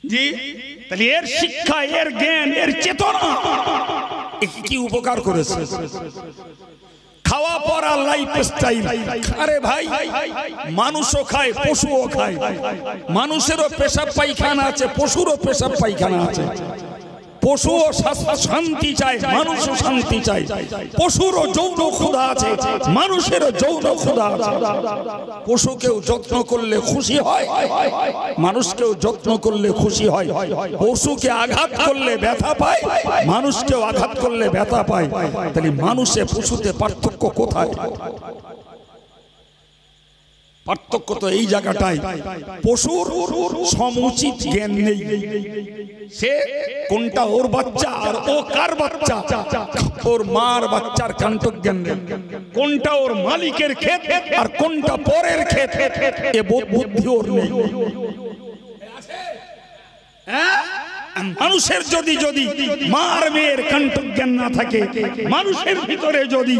জি, তাহলে এর শিক্ষা, এর জ্ঞান, এর চেতনা কি উপকার করেছে? খাওয়া পড়া লাইফ স্টাইল। আরে ভাই, মানুষও খায়, পশুও খায়। মানুষেরও পেশাব পায়খানা আছে, পশুরও পেশাব পায়খানা আছে। পশুও শান্তি চায়, মানুষও শান্তি চায়। পশুরও যৌন ক্ষুধা আছে, মানুষেরও যৌন ক্ষুধা আছে। পশুকেও যত্ন করলে খুশি হয়, মানুষকেও যত্ন করলে খুশি হয়। পশুকে আঘাত করলে ব্যথা পায়, মানুষকেও আঘাত করলে ব্যথা পায়। তাহলে মানুষে পশুতে পার্থক্য কোথায়? পার্থক্য তো এই জায়গাটায়, পশুর সমুচিত জ্ঞান নেই। সে কোনটা ওর বাচ্চা আর ও কার বাচ্চা, ওর মার বাচ্চার কাণ্টক জ্ঞান নেই। কোনটা ওর মালিকের ক্ষেত আর কোনটা পরের ক্ষেত, এ বুদ্ধি ওর নেই। মানুষের যদি মার মেয়ের কাণ্টক জ্ঞান না থাকে, মানুষের ভিতরে যদি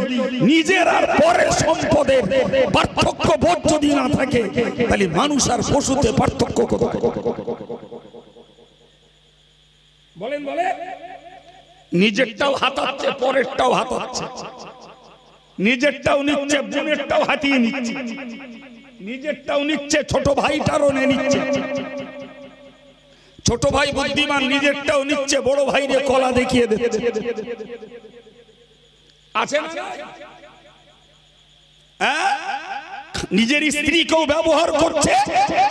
নিজের আর পরের সম্পদের পার্থক্য বোধ যদি না থাকে, তাহলে মানুষ আর পশুতে পার্থক্য বলেন। নিজেরটাও হাতাচ্ছে, পরেরটাও হাতাচ্ছে। নিজেরটাও নিচ্ছে, বোনেরটাও হাতিয়ে নিচ্ছে। নিজেরটাও নিচ্ছে, ছোট ভাইটারও নিচ্ছে। ছোট ভাই বুদ্ধিমান, নিজেরটাও নিচ্ছে, বড় ভাইরে কলা দেখিয়ে দিচ্ছে। আছে না? নিজের স্ত্রীকেও ব্যবহার করছে,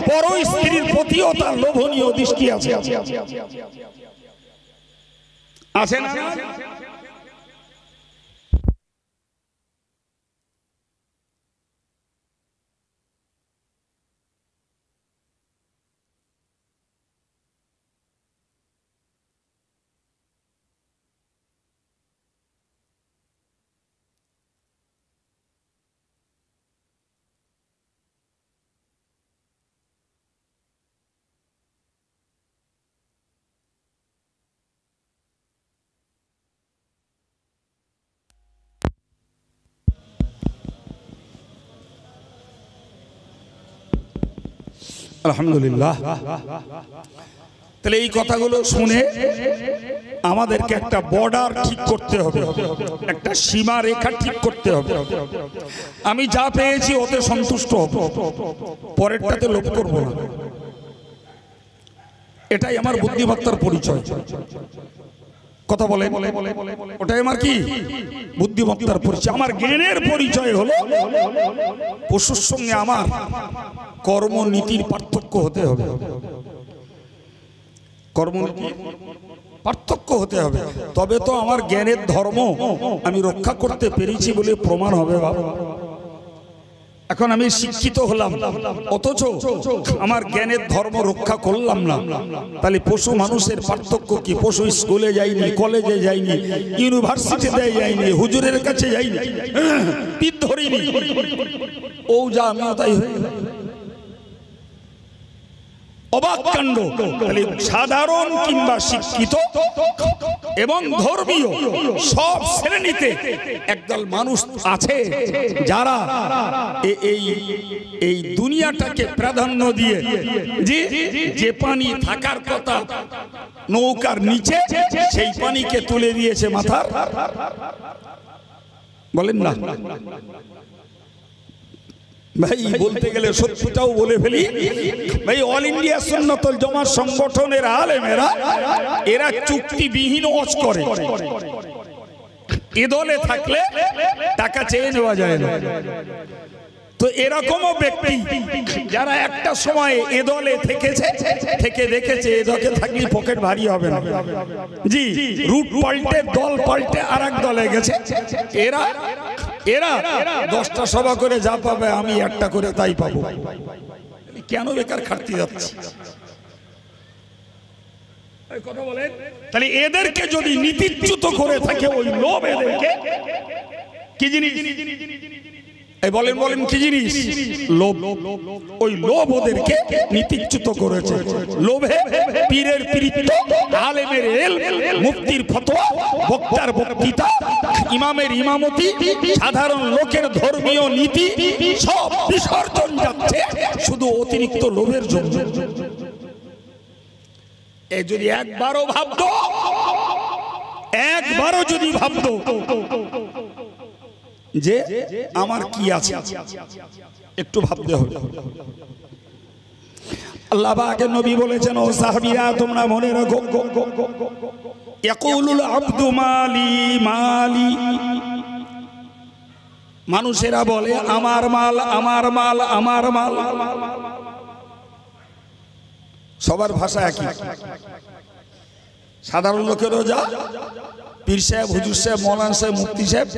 পর স্ত্রীর প্রতিও তার লোভনীয় দৃষ্টি আছে। আছে না? আলহামদুলিল্লাহ। তাহলে এই কথাগুলো শুনে আমাদেরকে একটা বর্ডার ঠিক করতে হবে, একটা সীমা রেখা ঠিক করতে হবে। আমি যা পেয়েছি ওতে সন্তুষ্ট হব, পরেরটাতে লোভ করব না। এটাই আমার বুদ্ধিমত্তার পরিচয়। কথা বলে, ওটাই আমার কি বুদ্ধিমত্তার পরিচয়। আমার জ্ঞানের পরিচয় হলো পশুর সঙ্গে আমার কর্মনীতির পার্থক্য হতে হবে। কর্মনীতির পার্থক্য হতে হবে, তবে তো আমার জ্ঞানের ধর্ম আমি রক্ষা করতে পেরেছি বলে প্রমাণ হবে। বাবা, এখন আমি শিক্ষিত হলাম, অথচ আমার জ্ঞানের ধর্ম রক্ষা করলাম না, তাহলে পশু মানুষের পার্থক্য কি? পশু স্কুলে যায়নি, কলেজে যায়নি, ইউনিভার্সিটিতে যায়নি, হুজুরের কাছে যায়নি, পিঠ ধরিনি, ও যা আমিও তাই হয়ে গেলাম। অবাক কাণ্ড। তাহলে সাধারণ কিংবা শিক্ষিত এবং ধর্মীয় সব শ্রেণীতে একদল মানুষ আছে যারা এই দুনিয়াটাকে প্রাধান্য দিয়ে যে পানি থাকার কথা নৌকার নিচে, সেই পানিকে তুলে দিয়েছে মাথার। বলেন না ভাই, বলতে গেলে সত্যটাও বলে ফেলি ভাই, অল ইন্ডিয়া সুন্নাতুল জামাত সংগঠনের আলেমেরা এরা চুক্তিবিহীন ওয়াজ করে। এ দলে থাকলে টাকা চেয়ে নেওয়া যায় না। তো এরকমও ব্যক্তি যারা একটা সময় এ দলে থেকে দেখেছে এ দলে থাকলে পকেট ভারী হবে না, জি রুট পাল্টে দল পাল্টে আর এক দলে গেছে। এরা 10টা সভা করে যা পাবে আমি একটা করে তাই পাবো। কেন বেকার খাটতে যাচ্ছি? কথা বলেন। তাহলে এদেরকে যদি নীতিচ্যুত করে থাকে ওই লোভ, এদেরকে কি জিনিস এই বলেন বলেন কি জিনিস? লোভ। ওই লোভ ওদেরকে নীতিচ্যুত করেছে। লোভে পীরের পীরিত্ব, আলেমের ইলম, মুফতির ফতোয়া, বক্তার বক্তৃতা, ইমামের ইমামতি, সাধারণ লোকের ধর্মীয় নীতি সব বিসর্জন যাচ্ছে শুধু অতিরিক্ত লোভের জন্য। এ যদি একবারও যদি ভাবতো যে আমার কি আছে, একটু ভাবতে হবে। আল্লাহ পাকের নবী বলেছেন, ও সাহাবীরা তোমরা মনে রাখো, ইয়াকুলুল আবদু মালি মালি, মানুষেরা বলে আমার মাল আমার মাল আমার মাল। সবার ভাষা একই। সাধারণ লোকেরও যা, পীর সাহেব, হুজুর সাহেব, মৌলানা সাহেব, মুফতি সাহেব,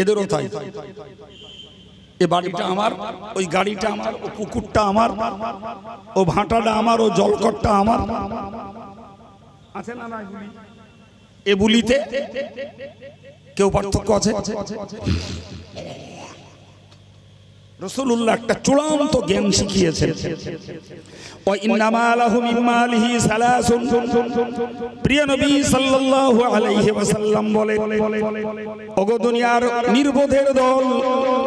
এদেরও তাই। এ বাড়িটা আমার, ওই গাড়িটা আমার, ও পুকুরটা আমার, ও ভাটাটা আমার, ও জলকটটা আমার। আছে না না? এ বুলিতে কেউ পার্থক্য আছে? রাসূলুল্লাহ একটা চূড়ান্ত জ্ঞান শিখিয়েছেন। প্রিয় নবী সাল্লাল্লাহু আলাইহি ওয়াসাল্লাম বলেন, ওগো দুনিয়ার নির্বোধের দল,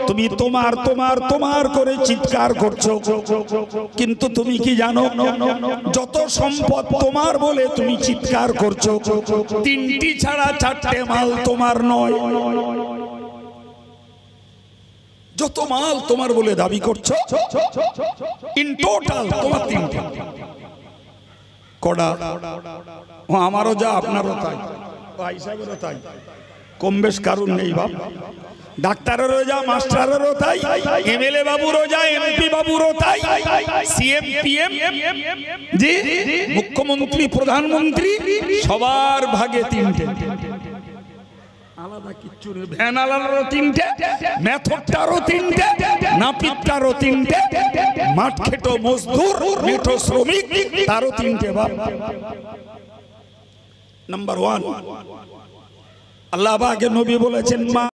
তুমি তোমার তোমার তোমার করে চিৎকার করছো, কিন্তু তুমি কি জানো যত সম্পদ তোমার বলে তুমি চিৎকার করছো, তিনটি ছাড়া চারটে মাল তোমার নয়। যত মাল তোমার বলে দাবি করছো, ইন টোটাল তোমার তিনটা। কড়া ও আমারও যা আপনারও তাই, ভাই সাহেবেরও তাই, কম বেশ কারণ নেই বাপ। ডাক্তারেরও যা, মাস্টারেরও তাই, এমএলএ বাবুরও যা, এমপি বাবুরও তাই, সিএম পিএম জি মুখ্যমন্ত্রী প্রধানমন্ত্রী সবার ভাগে তিনটে। আলাদা কিচ্ছু নেই। ভ্যান আলাদারও তিনটে, মেথডটারও তিনটে, নাপিতটারও তিনটে, মাঠ খেটো মজদুর, মেঠো শ্রমিক তারও তিনটে বাপ। নাম্বার 1, আল্লাহ পাকের নবী বলেছেন, মা